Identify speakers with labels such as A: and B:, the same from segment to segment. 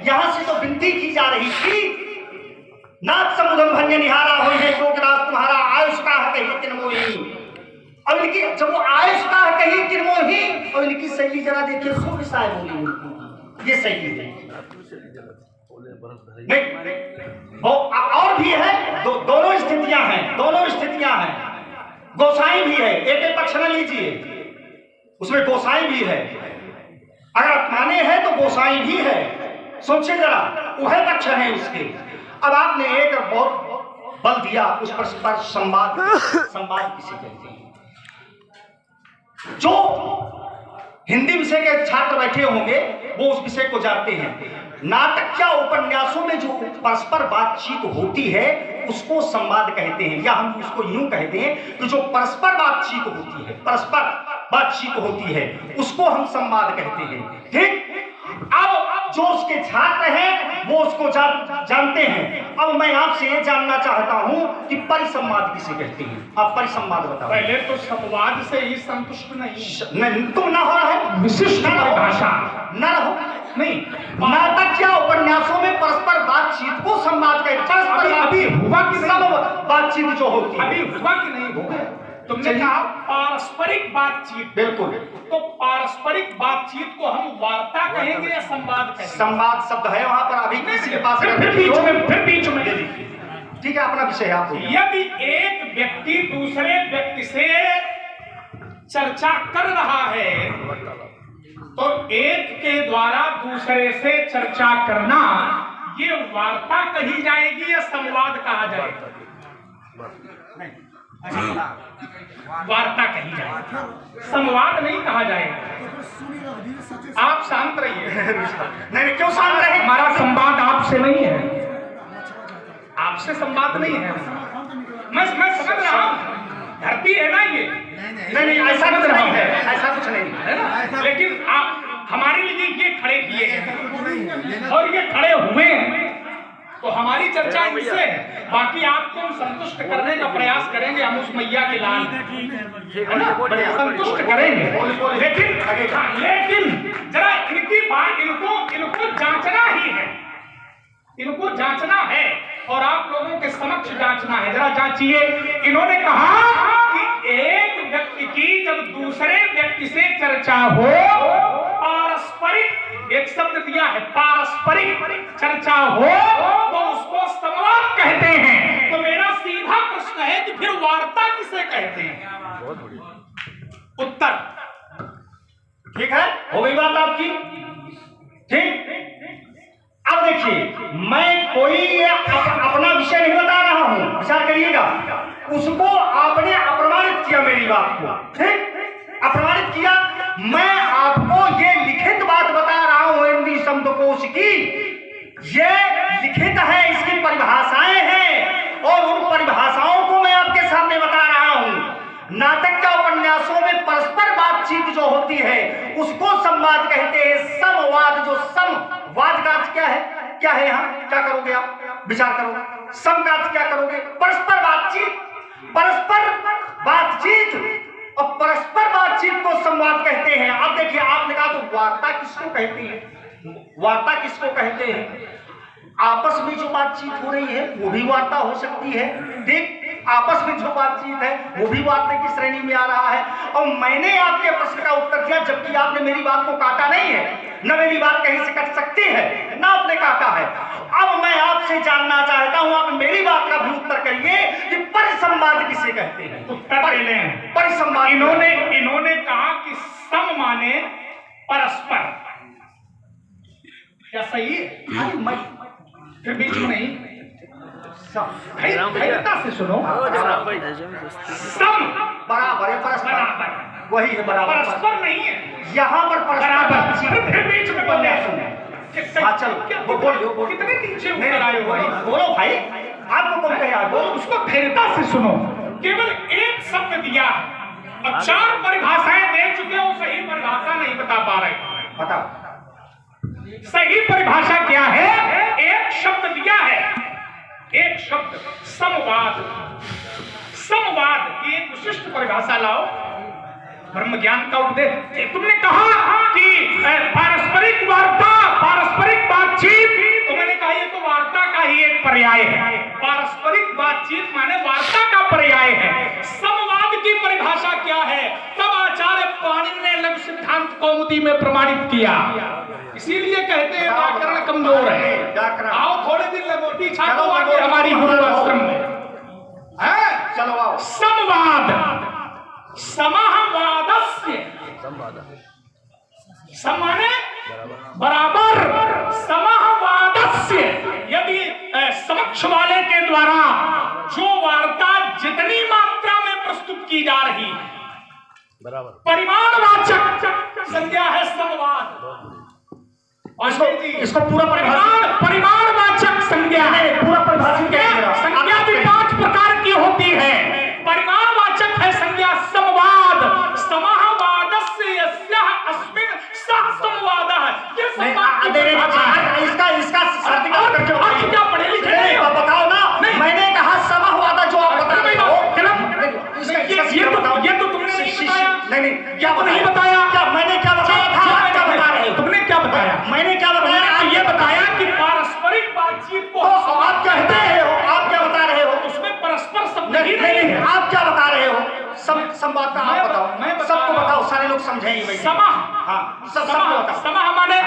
A: यहां से तो विनती की जा रही थी, नाथ समुद्र भंजन निहारा हो लोकनाथ तुम्हारा आयुष का कही किनमोही। और इनकी जब वो आयुष का कही किनमोही, और इनकी शैली जरा देखिए, सो विषय बोली ये शैली है नहीं। और भी है, दोनों स्थितियां हैं। गोसाई भी है, एक पक्ष न लीजिए, उसमें गोसाई भी है। अगर आप माने हैं तो गोसाई भी है, सोचिए जरा, वह पक्ष है उसके। अब आपने एक बहुत बल दिया उस पर संवाद किसे कहते हैं। जो हिंदी विषय के छात्र बैठे होंगे वो उस विषय को जानते हैं। नाटक या उपन्यासों में जो परस्पर बातचीत होती है उसको संवाद कहते हैं, या हम उसको यूं कहते हैं कि जो परस्पर बातचीत होती है उसको हम संवाद कहते हैं। ठीक, अब जो उसके छात्र हैं वो उसको जानते हैं। अब मैं आपसे ये जानना चाहता हूं कि परिसंवाद किसे कहते हैं। आप परिसंवाद बताओ।
B: पहले तो संवाद से ही संतुष्ट नहीं
A: तुम ना हो रहा है,
B: विशिष्ट भाषा
A: ना रहो नहीं। नाटक या उपन्यासों में परस्पर बातचीत को संवाद कहते हैं। परस्पर
B: अभी हुआ कि
A: सब बातचीत जो होती है,
B: अभी हुआ कि नहीं हुआ। तुमने कहा पारस्परिक बातचीत,
A: बिल्कुल।
B: तो पारस्परिक बातचीत को हम वार्ता कहेंगे या संवाद कहेंगे?
A: संवाद शब्द है वहां पर। अभी किसी के पास
B: फिर बीच में
A: ठीक है, अपना विषय आप।
B: यदि एक व्यक्ति दूसरे व्यक्ति से चर्चा कर रहा है तो एक के द्वारा दूसरे से चर्चा करना ये वार्ता कही जाएगी या संवाद कहा जाएगा? वार्ता कही जाएगी, संवाद नहीं कहा जाएगा। आप शांत रहिए।
A: नहीं, क्यों शांत रहे?
B: हमारा संवाद आपसे नहीं है, आपसे संवाद नहीं है। मैं समझ रहा हूँ, धरती है ना ये।
A: नहीं, ऐसा कुछ नहीं है, ऐसा कुछ नहीं
B: है ना। लेकिन आप हमारे लिए ये खड़े किए हैं और ये खड़े हुए हैं तो हमारी चर्चा इनसे है। बाकी आपको हम संतुष्ट करने का प्रयास करेंगे, हम उस मैया के लाल संतुष्ट करेंगे। लेकिन जरा इनकी बात इनको जांचना ही है, इनको जांचना है और आप लोगों के समक्ष जांचना है। जरा जांचिए। इन्होंने कहा कि एक व्यक्ति की जब दूसरे व्यक्ति से चर्चा हो, पारस्परिक, एक शब्द दिया है पारस्परिक चर्चा हो, तो उसको संवाद कहते हैं। तो मेरा सीधा प्रश्न है कि फिर वार्ता किसे कहते हैं? उत्तर
A: ठीक है, हो गई बात आपकी। ठीक, अब देखिए, मैं कोई अपना विषय नहीं बता रहा हूं, विचार करिएगा। उसको आपने अप्रमाणित किया मेरी बात को। ठीक, अप्रमाणित किया। मैं आपको ये लिखित बात बता रहा हूं हिंदी शब्दकोश की, ये लिखित है, इसकी परिभाषाएं हैं और उन परिभाषाओं को मैं आपके सामने बता रहा हूं। नाटक या उपन्यासों में परस्पर बातचीत जो होती है उसको संवाद कहते हैं। समवाद, जो समवाद का अर्थ क्या है यहाँ क्या करोगे आप? विचार करो, सम का अर्थ क्या करोगे? परस्पर बातचीत और परस्पर बातचीत को संवाद कहते हैं। अब देखिए, आपने कहा तो वार्ता किसको कहते हैं? वार्ता किसको कहते हैं? आपस में जो बातचीत हो रही है वो भी वार्ता हो सकती है। ठीक, आपस में जो बातचीत है वो भी वार्ता की श्रेणी में आ रहा है। और मैंने आपके प्रश्न का उत्तर दिया जबकि आपने मेरी बात को काटा नहीं है। न मेरी बात कहीं से कट सकती है, ना आपने काटा है। अब मैं आपसे जानना चाहता हूं, आप मेरी बात का भी उत्तर करिए कि परिसंवाद किसे कहते हैं? परिसंवाद।
B: इन्होंने कहा कि सम माने परस्पर, क्या सही है? फिर बीच में नहीं, धैर्यता से सुनो। सम
A: बराबर है, परस्पर वही है, बराबर
B: परस्पर नहीं है।
A: यहाँ पर परस्पर।
B: फिर बीच में बोल रहे
A: चलो बोलो,
B: कितने नीचे उतर आए हो भाई?
A: बोलो भाई, आपको कौन कहे? बोलो,
B: उसको धैर्यता से सुनो। केवल एक शब्द दिया और चार परिभाषाएं दे चुके हो, सही परिभाषा नहीं बता पा रहे।
A: बताओ
B: सही परिभाषा क्या है? एक शब्द दिया है, एक शब्द समवाद। समवाद की एक विशिष्ट परिभाषा लाओ, ब्रह्म ज्ञान का उपदेश। तुमने कहा कि पारस्परिक वार्ता, पारस्परिक बातचीत बातचीत माने वार्ता का पर्याय है। समवाद की परिभाषा क्या है? तब आचार्य पाणिनि ने लघु सिद्धांत कौमुदी में प्रमाणित किया। इसीलिए कहते हैं व्याकरण कमजोर है। आओ थोड़े दिन लगोटी छापो आगे हमारी गुरु आश्रम में।
A: चलो आओ।
B: समवाद, समवादस्य, सम माने बराबर, समवादस्य, यदि समक्ष वाले के द्वारा जो वार्ता जितनी मात्रा में प्रस्तुत की जा रही है, परिमाणवाचक संज्ञा है समवाद। और
A: इसको पूरा
B: परिमाणवाचक संज्ञा है। पूरा परिभाषित संज्ञा भी 5 प्रकार की होती है। परिमाणवाचक है संज्ञा समवाद। समवादस्य यस्यः अस्मिन् सः संवादः। ये संवाद
A: इसका सर्टिफिकेट करके
B: आप क्या पढ़े लिखे नहीं हो?
A: बताओ ना। मैंने कहा समवाद जो आप बता रहे हो,
B: ये तो तुमने नहीं बताया।
A: नहीं क्या
B: नहीं बताया।
A: क्या मैंने क्या बताया था? आप क्या बता रहे हो?
B: तुमने क्या बताया?
A: मैंने क्या बताया?
B: ये बताया कि पारस्परिक बातचीत को
A: आप कहते हो, आप क्या बता रहे हो?
B: उसमें परस्पर शब्द ही
A: नहीं,
B: नहीं है।
A: आप क्या बता रहे हो? संवाद का आप बताओ।
B: मैं
A: सबको बताओ, सारे लोग समझेंगे।
B: समः,
A: हाँ, सबको बताओ।
B: समः माने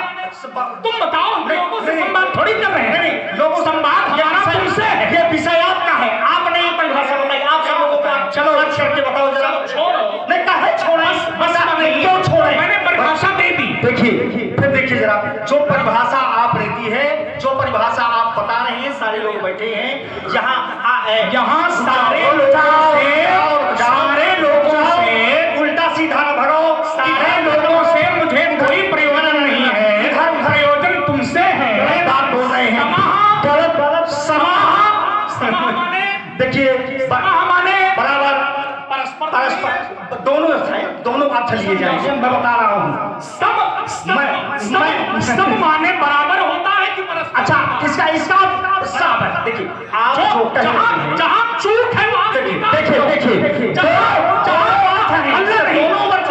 B: तुम बताओ। हम लोगों से संवाद थोड़ी कर रहे हैं।
A: नहीं, लोगों
B: संवाद हमारा तुमसे है।
A: ये विषय आपका है, आपने ये परिभाषा बताई। आप सब लोगों को चलो रख करके बताओ जरा।
B: छोड़ो,
A: नहीं कहे छोड़ा,
B: बस
A: क्यों छोड़े?
B: मैंने परिभाषा दे दी।
A: देखिए फिर देखिए जरा, जो परिभाषा आप रहती है, जो परिभाषा आप बता रहे हैं, सारे लोग बैठे हैं यहाँ सारे लोगों से उल्टा सीधा न भरो।
B: सारे लोगों से मुझे कोई प्रयोजन नहीं है। प्रयोजन तुमसे है।
A: बात बोल रहे हैं गलत। समाह
B: माने
A: देखिए
B: माने
A: बराबर
B: परस्पर
A: दोनों आप चलिए जाएंगे। मैं बता रहा हूँ
B: सब माने बराबर होता है कि परस्पर?
A: अच्छा, इसका सब है। देखिए आप
B: जहाँ चूक है वहाँ
A: देखिए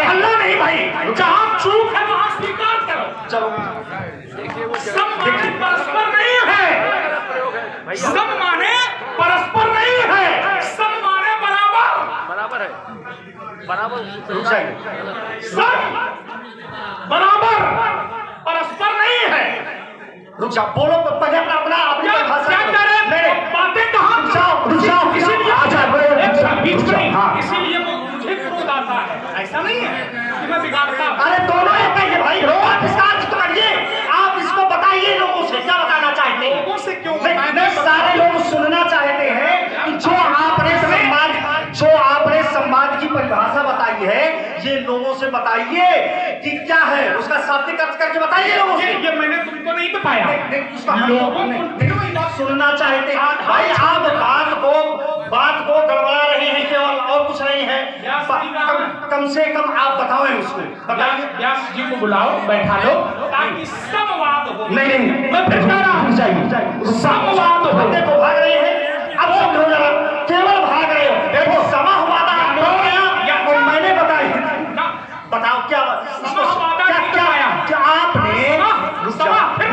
B: हल्ला नहीं भाई। जहाँ चूक है वहाँ स्वीकार करो।
A: चलो
B: सब माने परस्पर नहीं है। सब माने परस्पर नहीं है। सब माने बराबर
C: है। बराबर
A: रुक जाइए।
B: सब बराबर परस्पर नहीं है।
A: रुक जाओ, बोलो पहले अपनी भाषा
B: क्या कर रहे हैं? बातें कहाँ?
A: रुक जाओ।
B: बीच में इसीलिए मुझे क्रोध आता है। ऐसा नहीं है कि मैं बिगाड़ता हूं।
A: अरे दोनों एक है भाई। आप इसका अर्थ करिए, आप इसको बताइए लोगों से क्या बताना चाहते हैं।
B: लोगों से क्यों?
A: सारे लोग सुनना चाहते हैं कि जो आपने समाज की परिभाषा बताई है, ये लोगों से बताइए कि क्या है, उसका शाब्दिक अर्थ करके बताइए लोगों से।
B: ये मैंने तुमको नहीं बताया।
A: लोगों सुनना चाहते हैं भाई। आप बात को गड़बड़ा रहे हैं केवल, और कुछ नहीं है। कम से कम आप बताओ उसको। बताइए।
B: व्यास जी को बुलाओ, बैठा लो ताकि समवाद हो।
A: नहीं
B: मैं फिर कह रहा हूं
A: समवाद हो। देखो भाग रहे हैं, अब समझो जरा, केवल भाग रहे हो। देखो समवाद और मैंने बताया। बताओ क्या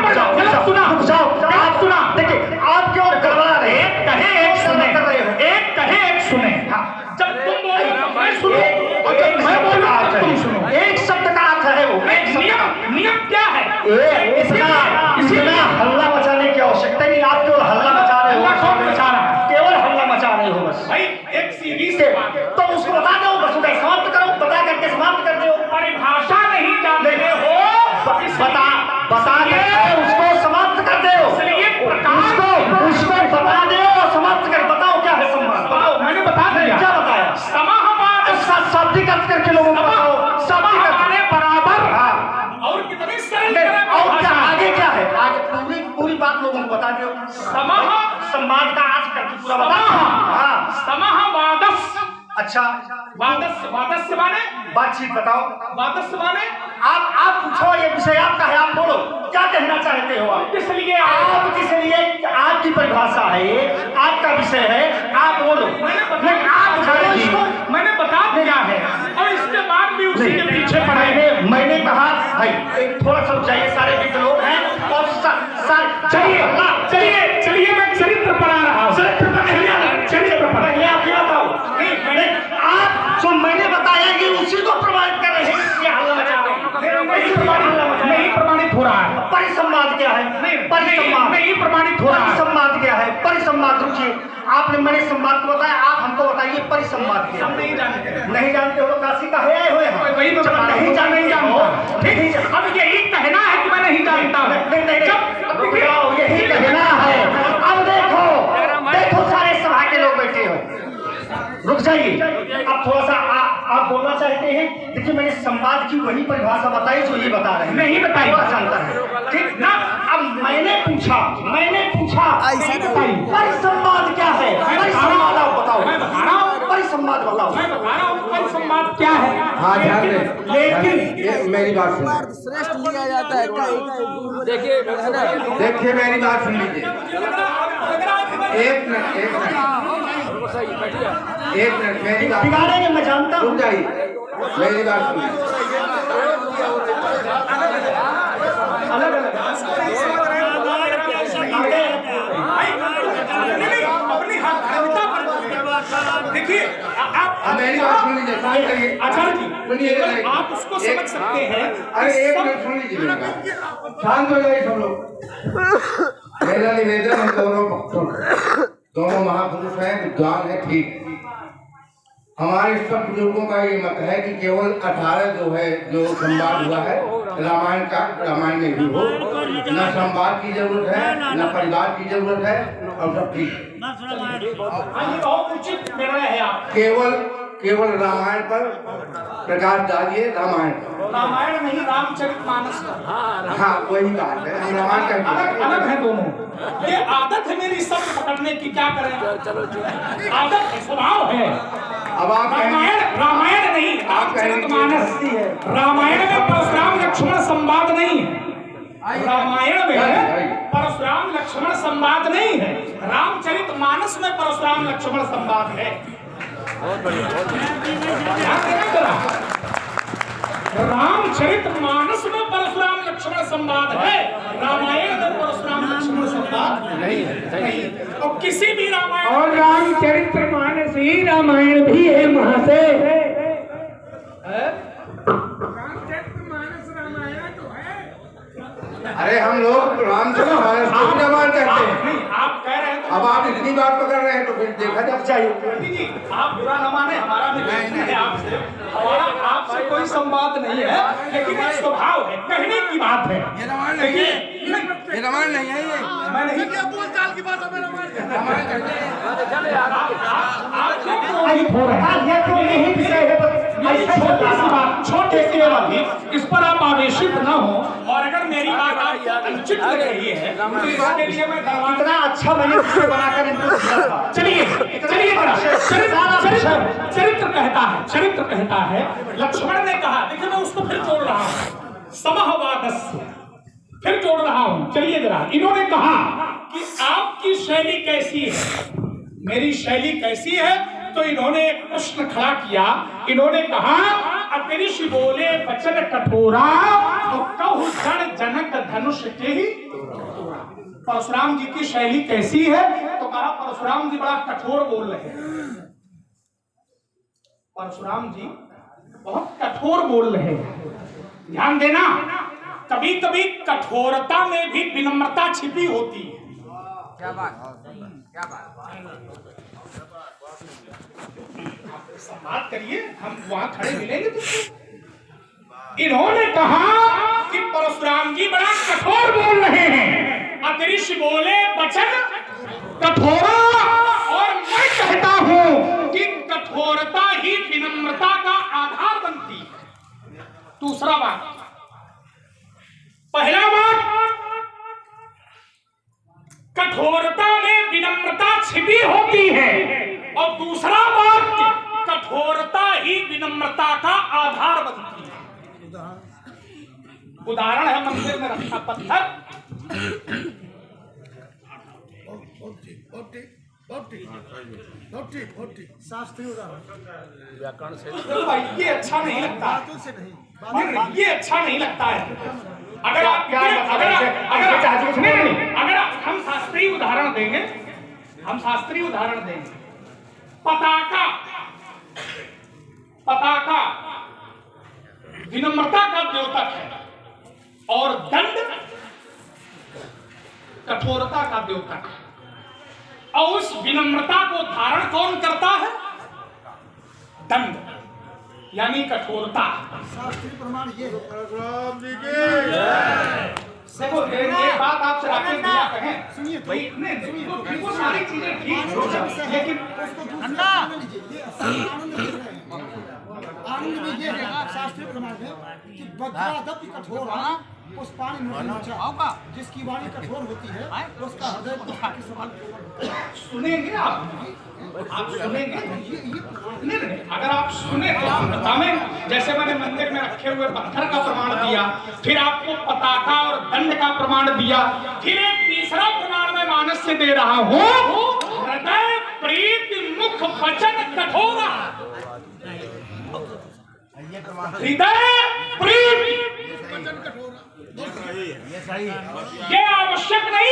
A: आपने सुना। देखिए आप क्यों गड़बड़ा रहे हैं?
B: कहे एक सुने, एक कहे एक सुने। जब तुम बोलो मैं सुनूं, और जब मैं बोलूं तुम सुनो।
A: एक शब्द का अर्थ है वो। एक
B: नियम क्या है?
A: इतना हल्ला मचाने की आवश्यकता नहीं। आप केवल हल्ला मचा रहे हो। केवल हल्ला मचा रहे हो बस
B: भाई। एक सीरीज
A: तो उसको बता दो, बस समाप्त करो। बता करके समाप्त कर दो।
B: परिभाषा नहीं जानते हो,
A: बता उसको समाप्त कर दो। उसको बता दो, समाप्त कर। बताओ क्या है सम्मान? बताओ।
B: मैंने बता दिया।
A: क्या बताया?
B: समाहवाद
A: शाब्दिक अर्थ करके लोगों को बताओ। शाब्दिक अर्थ
B: बराबर।
A: हाँ।
B: और कितनी सरल
A: और क्या आगे क्या है? आगे पूरी बात लोगों को बता दो। सम्मान का अर्थ करके पूरा बता। हाँ।
B: समाहवादस।
A: अच्छा,
B: वादस्य माने
A: बातचीत बताओ।
B: वादस्य माने
A: आप पूछो, ये विषय आपका है। आप बोलो क्या कहना चाहते हो। आप
B: किस लिए?
A: आपकी परिभाषा है, ये आपका विषय है। आप बोलो।
B: मैंने बता दिया है और इसके बाद भी उसी के पीछे पड़ेंगे।
A: मैंने कहा भाई थोड़ा सा जाइए, सारे मित्र लोग हैं और चलिए
B: मैं चरित्र पर आ रहा हूँ।
A: परिसंवाद क्या है? परिसंवाद
B: नहीं प्रमाणित हो रहा है।
A: परिसंवाद क्या है? परिसंवाद, रुकिए, आपने मैंने संवाद को बताया, आप हमको बताइए परिसंवाद क्या
B: हम
A: है?
B: नहीं जानते।
A: नहीं जानते हो तो काशी का है हुए हम
B: वही तो बता रहा हूं,
A: नहीं जानते
B: जानता
A: हो। नहीं जानते।
B: अब यही कहना है कि मैं नहीं जानता हूं।
A: जब रुक जाओ, यही कहना है। अब देखो देखो सारे सभा के लोग बैठे हो, रुक जाइए। अब थोड़ा सा आप बोलना चाहते हैं? देखिए मैंने संवाद की वही परिभाषा बताई जो ये बता रहे हैं,
B: नहीं बताई।
A: थोड़ा सा अंतर है, ठीक ना? अब मैंने पूछा परिसंवाद क्या है? परिसंवाद आप बताओ।
B: मैं बता रहा हूं,
A: परिसंवाद बताओ।
B: मैं बता रहा हूं परिसंवाद क्या है।
C: हाँ ध्यान दें,
B: लेकिन
C: ये मेरी बात सुनिए।
D: श्रेष्ठ लिया जाता है
C: देखिए मेरी बात सुन लीजिए। एक मिनट मेरी बात
A: बिगाड़ेंगे, मैं जानता हूँ।
C: रुक जाइए, मेरी बात सुनिए।
B: देखिए आप
C: मेरी बात सुन लीजिए, शांत रहिए।
B: आचार्य जी,
C: सुनिए,
B: आप उसको समझ सकते हैं।
C: अरे एक मिनट सुन लीजिए मेरी बात। शांत हो जाइए सब लोग। मेरा निवेदन है दोनों पक्षों का, दोनों महापुरुष हैं, विद्वान है, ठीक। हमारे सब बुजुर्गों का ये मत है कि केवल 18 जो है जो संवाद हुआ है रामायण का, रामायण में भी हो, न संवाद की जरूरत है न परिवार की जरूरत है, और सब ठीक।
B: बहुत उचित निर्णय है आप।
C: केवल रामायण पर प्रकाश डालिए,
B: रामायण नहीं रामचरितमानस का।
C: हाँ वही बात है, हम रामायण
B: अलग
C: का
B: अलग है दोनों। ये आदत है मेरी शब्द पकड़ने की, क्या करें? आदत है, स्वभाव है।
C: अब आप
B: रामायण नहीं रामचरितमानस। रामायण में परशुराम लक्ष्मण संवाद नहीं है। रामायण में परशुराम लक्ष्मण संवाद नहीं है। रामचरितमानस में परशुराम लक्ष्मण संवाद है। रामचरितमानस में परशुराम लक्ष्मण संवाद है, रामायण में परशुराम लक्ष्मण संवाद नहीं है। और किसी भी रामायण
E: और रामचरितमानस ही रामायण भी है वहां से।
C: अरे हम लोग रामचरित मानस को भी रामायण कहते हैं।
B: आप कह रहे हैं
C: अब आप इतनी बात पकड़ रहे हैं तो फिर देखा जा चाहिए।
B: जी, आप बुरा न माने, हमारा भी नहीं है आपसे, हमारा आपसे कोई संवाद नहीं है, लेकिन एक स्वभाव है, कहने की बात है।
C: ये रामायण नहीं है, ये रामायण नहीं है, ये
B: मैं नहीं क्या बोलचाल की बात है। रामायण कहते हैं।
A: यही विषय है,
B: छोटी सी बात, छोटे से वाली, इस पर आप आवेशित न हो, और अगर मेरी बात आपको अनुचित लग रही है तो इसके लिए मैं
A: इतना अच्छा मैंने विषय बनाकर इनको दिया था।
B: चलिए चरित्र कहता है लक्ष्मण ने कहा। देखिए मैं उसको फिर जोड़ रहा हूँ, समहवादस्य फिर जोड़ रहा हूँ। चलिए जरा, इन्होंने कहा कि आपकी शैली कैसी है, मेरी शैली कैसी है, तो इन्होंने एक प्रश्न खड़ा किया। इन्होंने कहा अतरिष बोले वचन कठोरा, तो कहु जन जनक धनुष के ही। परशुराम जी की शैली कैसी है, तो कहा परशुराम जी बड़ा कठोर बोल रहे हैं। परशुराम जी बहुत कठोर बोल रहे हैं। ध्यान देना, कभी कभी कठोरता में भी विनम्रता छिपी होती है।
D: क्या बात।
B: बात करिए, हम वहां खड़े मिलेंगे तुमको। इन्होंने कहा कि परशुराम जी बड़ा कठोर बोल रहे हैं, अतरिष बोले वचन कठोरा, और मैं कहता हूं कि कठोरता ही विनम्रता का आधार बनती है। दूसरा बात, पहला बात, कठोरता में विनम्रता छिपी होती है, और दूसरा बात, कठोरता ही विनम्रता का आधार बनती है। उदाहरण है मंदिर में रखा पत्थर।
E: शास्त्रीय उदाहरण
B: ये अच्छा नहीं लगता, ये अच्छा नहीं लगता है। अगर आप अगर हम शास्त्रीय उदाहरण देंगे, पताका विनम्रता का द्योतक है, और दंड कठोरता का द्योतक है। और उस विनम्रता को धारण कौन करता है? दंड, यानी कठोरता।
F: शास्त्रीय प्रमाण ये
B: देखो एक बात आपसे राकेश भैया कहें,
F: सुनिए
B: भाई बिल्कुल सारी चीजें ठीक हो जाए, लेकिन
F: आनंद में ये है शास्त्रीय प्रमाण है कि वज्रादपि कठोर पुष्पाणि नोचा, जिसकी वाणी कठोर होती है उसका हृदय पुष्प के समान।
B: सुनेंगे आप सुनेंगे नहीं, अगर आप सुने तो हम बताएं। जैसे मैंने मंदिर में रखे हुए पत्थर का प्रमाण दिया, फिर आपको पताका और दंड का प्रमाण दिया, फिर एक तीसरा प्रमाण मैं मानस से दे रहा हूँ, हृदय प्रीति मुख वचन कठोरा। हृदय प्रीति ये आवश्यक नहीं